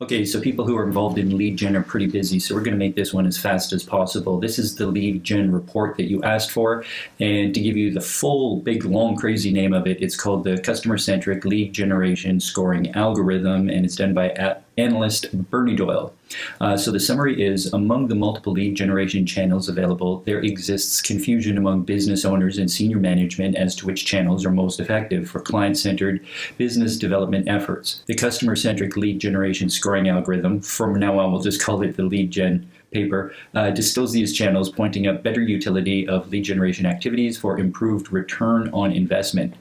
Okay, so people who are involved in lead gen are pretty busy, so we're going to make this one as fast as possible. This is the lead gen report that you asked for, and to give you the full, big, long, crazy name of it, it's called the Customer-Centric Lead Generation Scoring Algorithm, and it's done by analyst Bernie Doyle. So the summary is, among the multiple lead generation channels available, there exists confusion among business owners and senior management as to which channels are most effective for client-centered business development efforts. The customer-centric lead generation scoring algorithm, from now on we'll just call it the lead gen paper, distills these channels, pointing out better utility of lead generation activities for improved return on investment.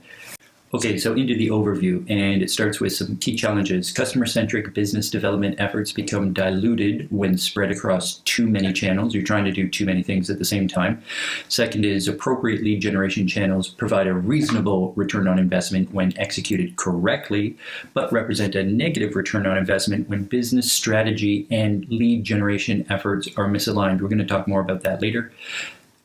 Okay, so into the overview, and it starts with some key challenges. Customer-centric business development efforts become diluted when spread across too many channels. You're trying to do too many things at the same time. Second is appropriate lead generation channels provide a reasonable return on investment when executed correctly, but represent a negative return on investment when business strategy and lead generation efforts are misaligned. We're going to talk more about that later.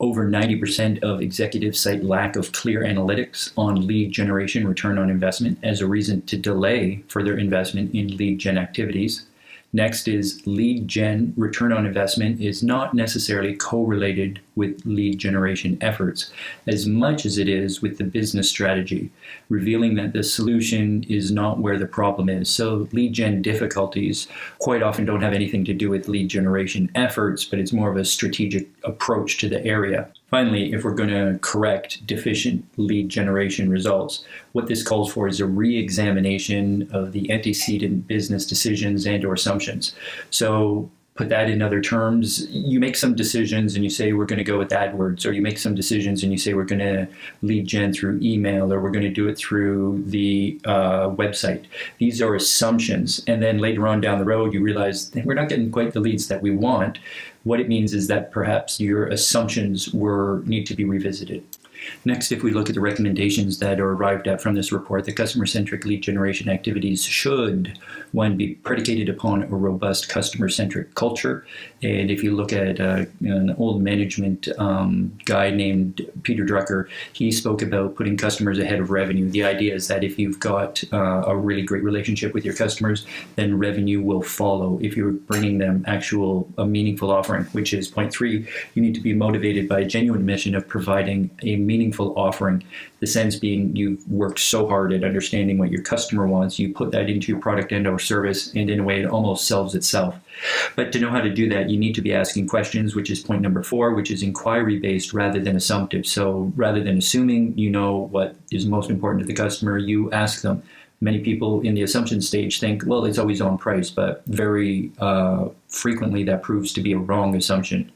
Over 90% of executives cite lack of clear analytics on lead generation return on investment as a reason to delay further investment in lead gen activities. Next is lead gen return on investment is not necessarily correlated with lead generation efforts as much as it is with the business strategy, revealing that the solution is not where the problem is. So lead gen difficulties quite often don't have anything to do with lead generation efforts, but it's more of a strategic approach to the area. Finally, if we're going to correct deficient lead generation results, what this calls for is a re-examination of the antecedent business decisions and or assumptions. So put that in other terms, you make some decisions and you say we're going to go with AdWords, or you make some decisions and you say we're going to lead gen through email, or we're going to do it through the website. These are assumptions, and then later on down the road you realize that we're not getting quite the leads that we want. What it means is that perhaps your assumptions need to be revisited. Next, if we look at the recommendations that are arrived at from this report, the customer-centric lead generation activities should, one, be predicated upon a robust customer-centric culture. And if you look at an old management guy named Peter Drucker, he spoke about putting customers ahead of revenue. The idea is that if you've got a really great relationship with your customers, then revenue will follow. If you're bringing them a meaningful offering, which is point 3, you need to be motivated by a genuine mission of providing a meaningful offering. The sense being you've worked so hard at understanding what your customer wants, you put that into your product and or service, and in a way it almost sells itself. But to know how to do that, you need to be asking questions, which is point number 4, which is inquiry-based rather than assumptive. So rather than assuming you know what is most important to the customer, you ask them. Many people in the assumption stage think, well, it's always on price, but very frequently that proves to be a wrong assumption.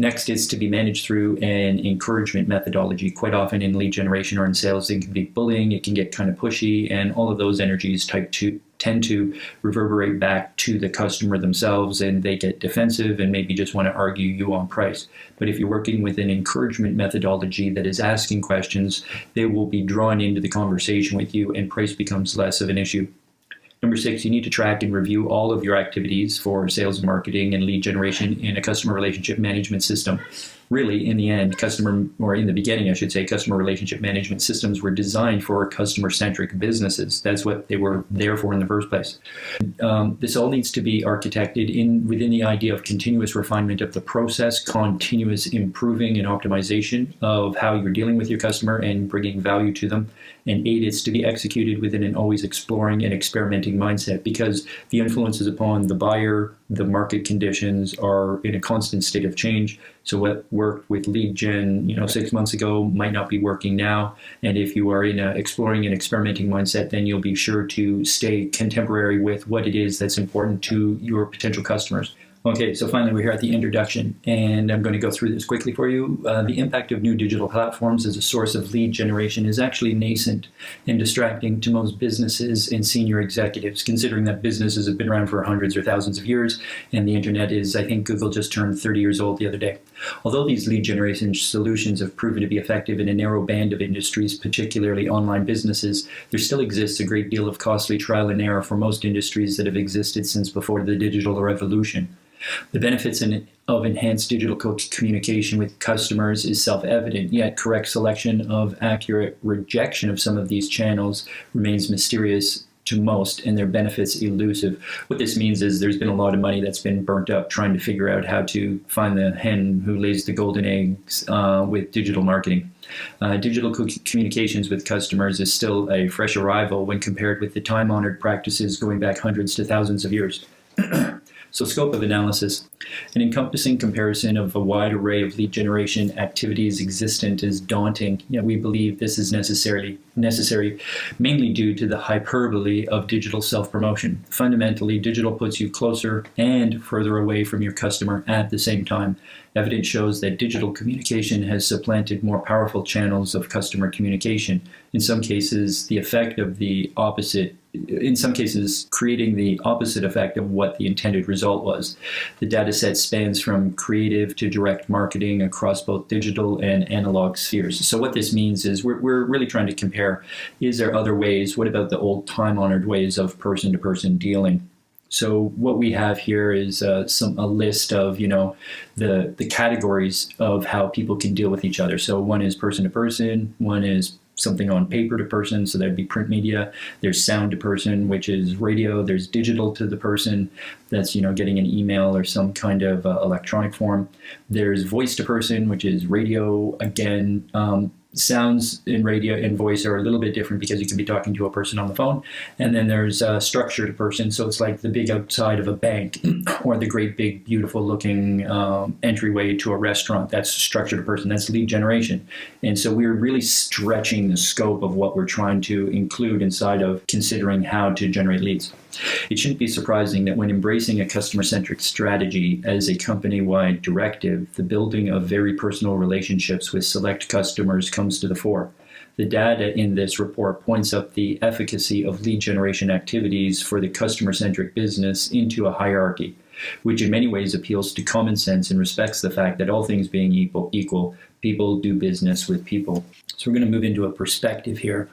Next is to be managed through an encouragement methodology. Quite often in lead generation or in sales, it can be bullying, it can get kind of pushy, and all of those energies tend to reverberate back to the customer themselves, and they get defensive and maybe just want to argue you on price. But if you're working with an encouragement methodology that is asking questions, they will be drawn into the conversation with you, and price becomes less of an issue. Number 6, you need to track and review all of your activities for sales and marketing and lead generation in a customer relationship management system. Really, in the end, customer relationship management systems were designed for customer-centric businesses. That's what they were there for in the first place. This all needs to be architected within the idea of continuous refinement of the process, continuous improving and optimization of how you're dealing with your customer and bringing value to them. And 8, it's to be executed within an always exploring and experimenting mindset, because the influences upon the buyer, the market conditions are in a constant state of change. So what worked with lead gen 6 months ago might not be working now. And if you are in an exploring and experimenting mindset, then you'll be sure to stay contemporary with what it is that's important to your potential customers. Okay, so finally we're here at the introduction, and I'm going to go through this quickly for you. The impact of new digital platforms as a source of lead generation is actually nascent and distracting to most businesses and senior executives, considering that businesses have been around for hundreds or thousands of years, and the internet is, I think Google just turned 30 years old the other day. Although these lead generation solutions have proven to be effective in a narrow band of industries, particularly online businesses, there still exists a great deal of costly trial and error for most industries that have existed since before the digital revolution. The benefits of enhanced digital communication with customers is self-evident, yet correct selection of accurate rejection of some of these channels remains mysterious to most and their benefits elusive. What this means is there's been a lot of money that's been burnt up trying to figure out how to find the hen who lays the golden eggs with digital marketing. Digital communications with customers is still a fresh arrival when compared with the time-honored practices going back hundreds to thousands of years. So scope of analysis. An encompassing comparison of a wide array of lead generation activities existent is daunting. Yet we believe this is necessary mainly due to the hyperbole of digital self-promotion. Fundamentally, digital puts you closer and further away from your customer at the same time. Evidence shows that digital communication has supplanted more powerful channels of customer communication. In some cases, creating the opposite effect of what the intended result was. The data set spans from creative to direct marketing across both digital and analog spheres. So what this means is we're really trying to compare, is there other ways? What about the old time-honored ways of person-to-person dealing? So what we have here is a list of, the categories of how people can deal with each other. So one is person-to-person, one is something on paper to person, so that'd be print media. There's sound to person, which is radio. There's digital to the person, that's getting an email or some kind of electronic form. There's voice to person, which is radio. Again, sounds in radio and voice are a little bit different because you can be talking to a person on the phone. And then there's structure to person, so it's like the big outside of a bank or the great big beautiful looking entryway to a restaurant. That's structure to person. That's lead generation. And so we're really stretching the scope of what we're trying to include inside of considering how to generate leads. It shouldn't be surprising that when embracing a customer-centric strategy as a company-wide directive, the building of very personal relationships with select customers comes to the fore. The data in this report points up the efficacy of lead generation activities for the customer-centric business into a hierarchy, which in many ways appeals to common sense and respects the fact that all things being equal, people do business with people. So we're going to move into a perspective here.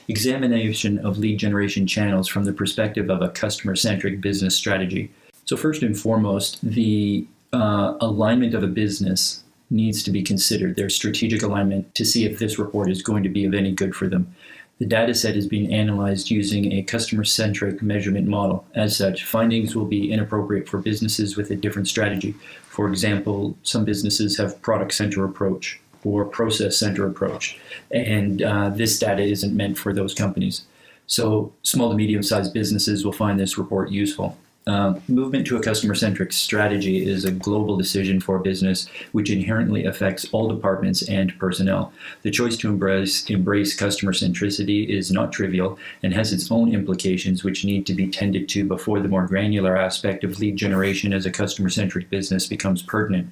Examination of lead generation channels from the perspective of a customer-centric business strategy. So first and foremost, the alignment of a business needs to be considered, their strategic alignment, to see if this report is going to be of any good for them. The data set is being analyzed using a customer-centric measurement model. As such, findings will be inappropriate for businesses with a different strategy. For example, some businesses have product-centered approach or process-centered approach, and this data isn't meant for those companies. So small to medium-sized businesses will find this report useful. Movement to a customer-centric strategy is a global decision for a business which inherently affects all departments and personnel. The choice to embrace customer centricity is not trivial and has its own implications which need to be tended to before the more granular aspect of lead generation as a customer-centric business becomes pertinent.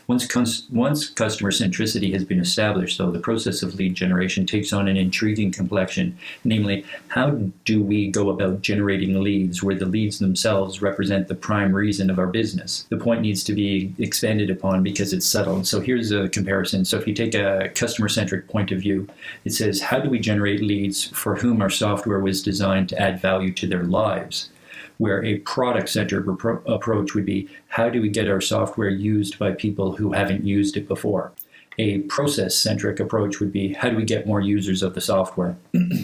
Once customer centricity has been established, though, the process of lead generation takes on an intriguing complexion, namely, how do we go about generating leads where the leads themselves represent the prime reason of our business? The point needs to be expanded upon because it's subtle. So here's a comparison. So if you take a customer-centric point of view, it says, how do we generate leads for whom our software was designed to add value to their lives? Where a product-centered approach would be, how do we get our software used by people who haven't used it before? A process-centric approach would be, how do we get more users of the software?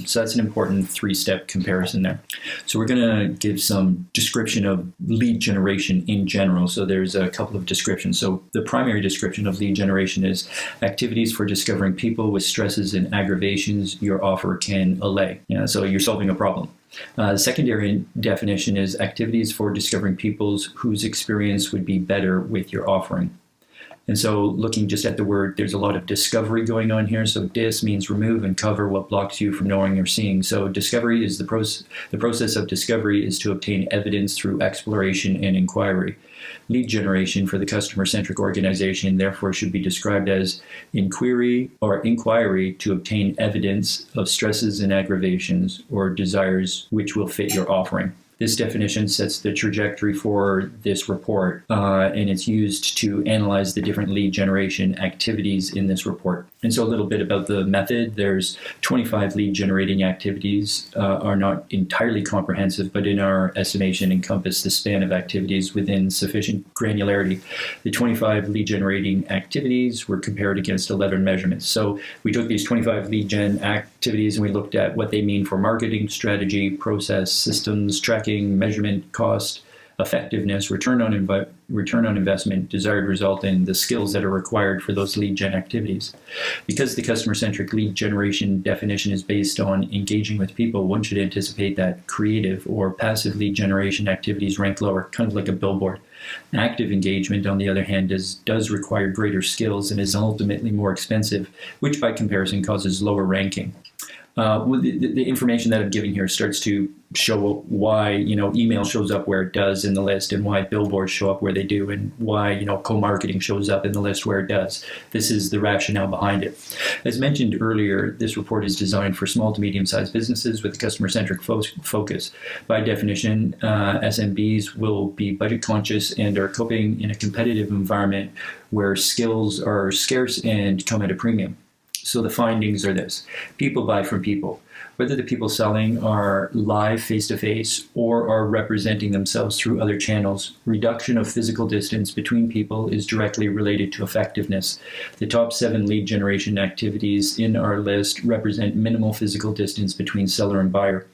So that's an important three-step comparison there. So we're going to give some description of lead generation in general. So there's a couple of descriptions. So the primary description of lead generation is activities for discovering people with stresses and aggravations your offer can allay. So you're solving a problem. Secondary definition is activities for discovering people whose experience would be better with your offering. And so looking just at the word, there's a lot of discovery going on here. So dis means remove and cover what blocks you from knowing or seeing. So discovery is the process of discovery is to obtain evidence through exploration and inquiry. Lead generation for the customer-centric organization therefore should be described as inquiry to obtain evidence of stresses and aggravations or desires which will fit your offering. This definition sets the trajectory for this report, and it's used to analyze the different lead generation activities in this report. And so a little bit about the method. There's 25 lead generating activities, are not entirely comprehensive, but in our estimation encompass the span of activities within sufficient granularity. The 25 lead generating activities were compared against 11 measurements. So we took these 25 lead gen activities and we looked at what they mean for marketing, strategy, process, systems, tracking, measurement, cost, effectiveness, return on investment, desired result, and the skills that are required for those lead gen activities. Because the customer-centric lead generation definition is based on engaging with people, one should anticipate that creative or passive lead generation activities rank lower, kind of like a billboard. Active engagement, on the other hand, does require greater skills and is ultimately more expensive, which by comparison causes lower ranking. The information that I'm giving here starts to show why email shows up where it does in the list, and why billboards show up where they do, and why co-marketing shows up in the list where it does. This is the rationale behind it. As mentioned earlier, this report is designed for small to medium-sized businesses with a customer-centric focus. By definition, SMBs will be budget conscious and are coping in a competitive environment where skills are scarce and come at a premium. So the findings are this: people buy from people. Whether the people selling are live face-to-face or are representing themselves through other channels, reduction of physical distance between people is directly related to effectiveness. The top 7 lead generation activities in our list represent minimal physical distance between seller and buyer.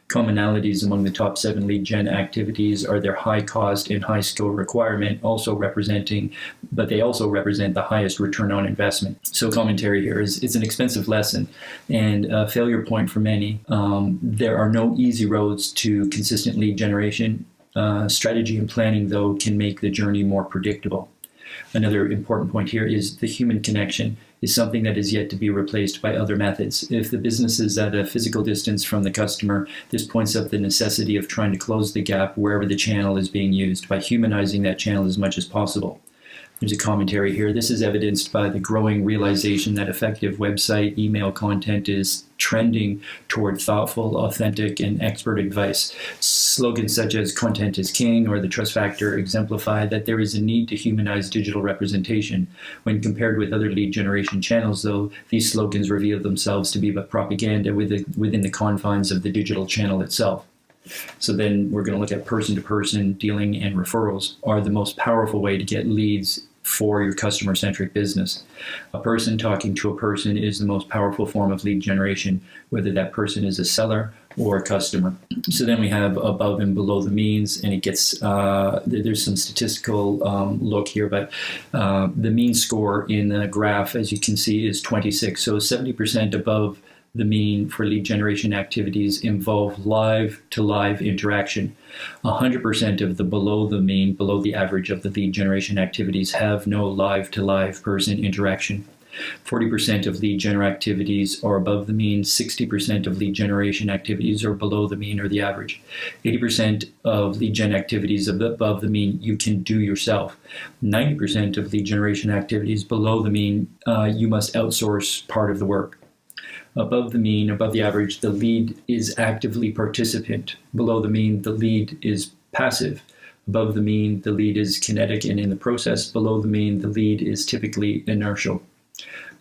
Commonalities among the top 7 lead gen activities are their high cost and high skill requirement, but they also represent the highest return on investment. So commentary here is it's an expensive lesson and a failure point for many. There are no easy roads to consistent lead generation. Strategy and planning, though, can make the journey more predictable. Another important point here is the human connection is something that is yet to be replaced by other methods. If the business is at a physical distance from the customer, this points up the necessity of trying to close the gap wherever the channel is being used by humanizing that channel as much as possible. There's a commentary here. This is evidenced by the growing realization that effective website email content is trending toward thoughtful, authentic, and expert advice. Slogans such as "content is king" or "the trust factor" exemplify that there is a need to humanize digital representation. When compared with other lead generation channels, though, these slogans reveal themselves to be but propaganda within the confines of the digital channel itself. So then we're going to look at person-to-person dealing, and referrals are the most powerful way to get leads for your customer-centric business. A person talking to a person is the most powerful form of lead generation, whether that person is a seller or a customer. So then we have above and below the means, and it gets, there's some statistical look here, but the mean score in the graph, as you can see, is 26. So 70% above the mean for lead generation activities involve live-to-live interaction. 100% of the below the average of the lead generation activities have no live-to-live person interaction. 40% of lead gener activities are above the mean. 60% of lead generation activities are below the mean or the average. 80% of lead gen activities above the mean you can do yourself. 90% of lead generation activities below the mean you must outsource part of the work. Above the mean, above the average, the lead is actively participant. Below the mean, the lead is passive. Above the mean, the lead is kinetic and in the process. Below the mean, the lead is typically inertial.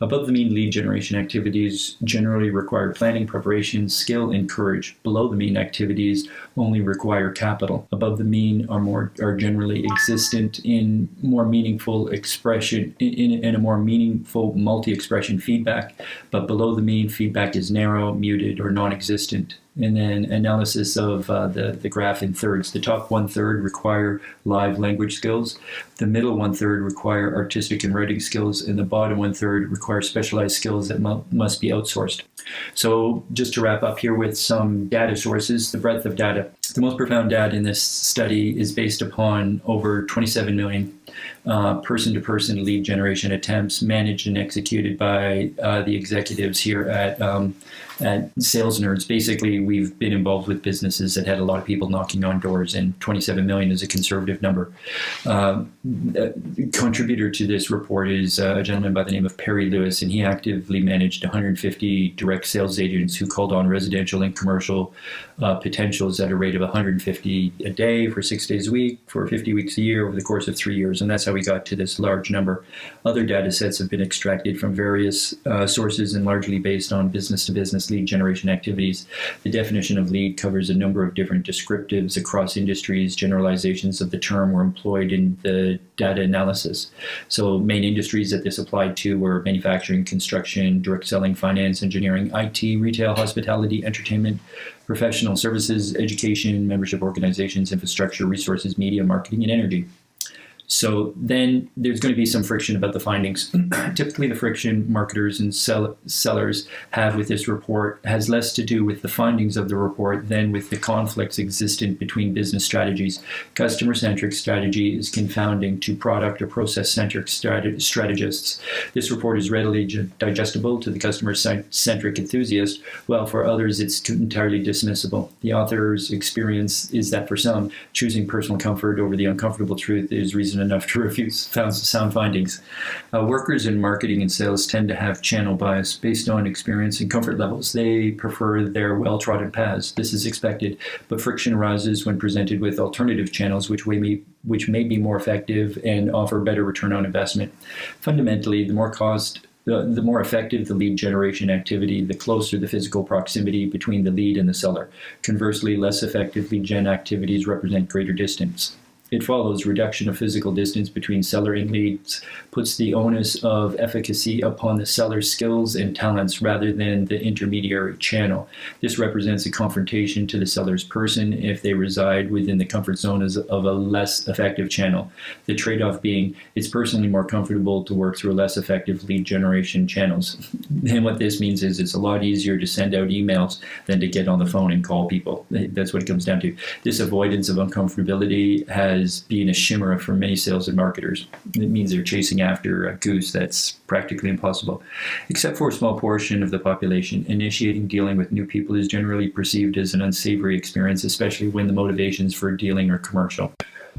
Above the mean lead generation activities generally require planning, preparation, skill, and courage. Below the mean activities only require capital. Above the mean are generally existent in more meaningful expression, in a more meaningful multi-expression feedback. But below the mean, feedback is narrow, muted, or non-existent. And then analysis of the graph in thirds. The top 1/3 require live language skills. The middle 1/3 require artistic and writing skills. And the bottom 1/3 require specialized skills that must be outsourced. So just to wrap up here with some data sources, the breadth of data. The most profound data in this study is based upon over 27 million person-to-person lead generation attempts managed and executed by the executives here at Sales Nerds. Basically, we've been involved with businesses that had a lot of people knocking on doors, and 27 million is a conservative number. A contributor to this report is a gentleman by the name of Perry Lewis, and he actively managed 150 direct sales agents who called on residential and commercial potentials at a rate of of 150 a day for 6 days a week for 50 weeks a year over the course of 3 years. And that's how we got to this large number. Other data sets have been extracted from various sources and largely based on business-to-business lead generation activities. The definition of lead covers a number of different descriptives across industries. Generalizations of the term were employed in the data analysis. So main industries that this applied to were manufacturing, construction, direct selling, finance, engineering, IT, retail, hospitality, entertainment, professional services, education, membership organizations, infrastructure, resources, media, marketing, and energy. So then there's going to be some friction about the findings. Typically, the friction marketers and sellers have with this report has less to do with the findings of the report than with the conflicts existent between business strategies. Customer-centric strategy is confounding to product or process-centric strategists. This report is readily digestible to the customer-centric enthusiast, while for others it's entirely dismissible. The author's experience is that for some, choosing personal comfort over the uncomfortable truth is reason enough to refute sound findings. Workers in marketing and sales tend to have channel bias based on experience and comfort levels. They prefer their well-trodden paths. This is expected, but friction arises when presented with alternative channels which may be more effective and offer better return on investment. Fundamentally, the more effective the lead generation activity, the closer the physical proximity between the lead and the seller. Conversely, less effective lead gen activities represent greater distance. It follows reduction of physical distance between seller and leads puts the onus of efficacy upon the seller's skills and talents rather than the intermediary channel. This represents a confrontation to the seller's person if they reside within the comfort zone of a less effective channel. The trade-off being it's personally more comfortable to work through less effective lead generation channels. And what this means is it's a lot easier to send out emails than to get on the phone and call people. That's what it comes down to. This avoidance of uncomfortability has been a chimera for many sales and marketers. It means they're chasing after a goose that's practically impossible. Except for a small portion of the population, initiating dealing with new people is generally perceived as an unsavory experience, especially when the motivations for dealing are commercial.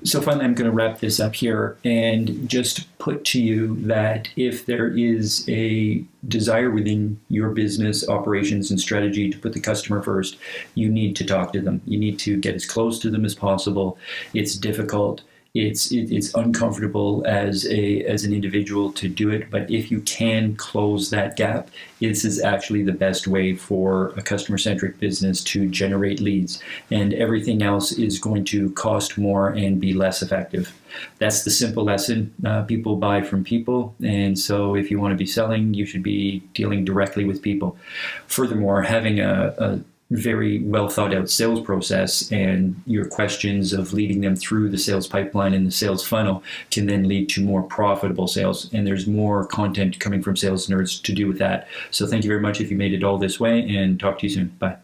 So finally, I'm going to wrap this up here and just put to you that if there is a desire within your business operations and strategy to put the customer first, you need to talk to them. You need to get as close to them as possible. It's difficult. It's uncomfortable as an individual to do it, but if you can close that gap, this is actually the best way for a customer-centric business to generate leads, and everything else is going to cost more and be less effective. That's the simple lesson. People buy from people, and so if you want to be selling, you should be dealing directly with people. Furthermore, having a very well thought out sales process and your questions of leading them through the sales pipeline and the sales funnel can then lead to more profitable sales. And there's more content coming from Sales Nerds to do with that. So thank you very much if you made it all this way, and talk to you soon. Bye.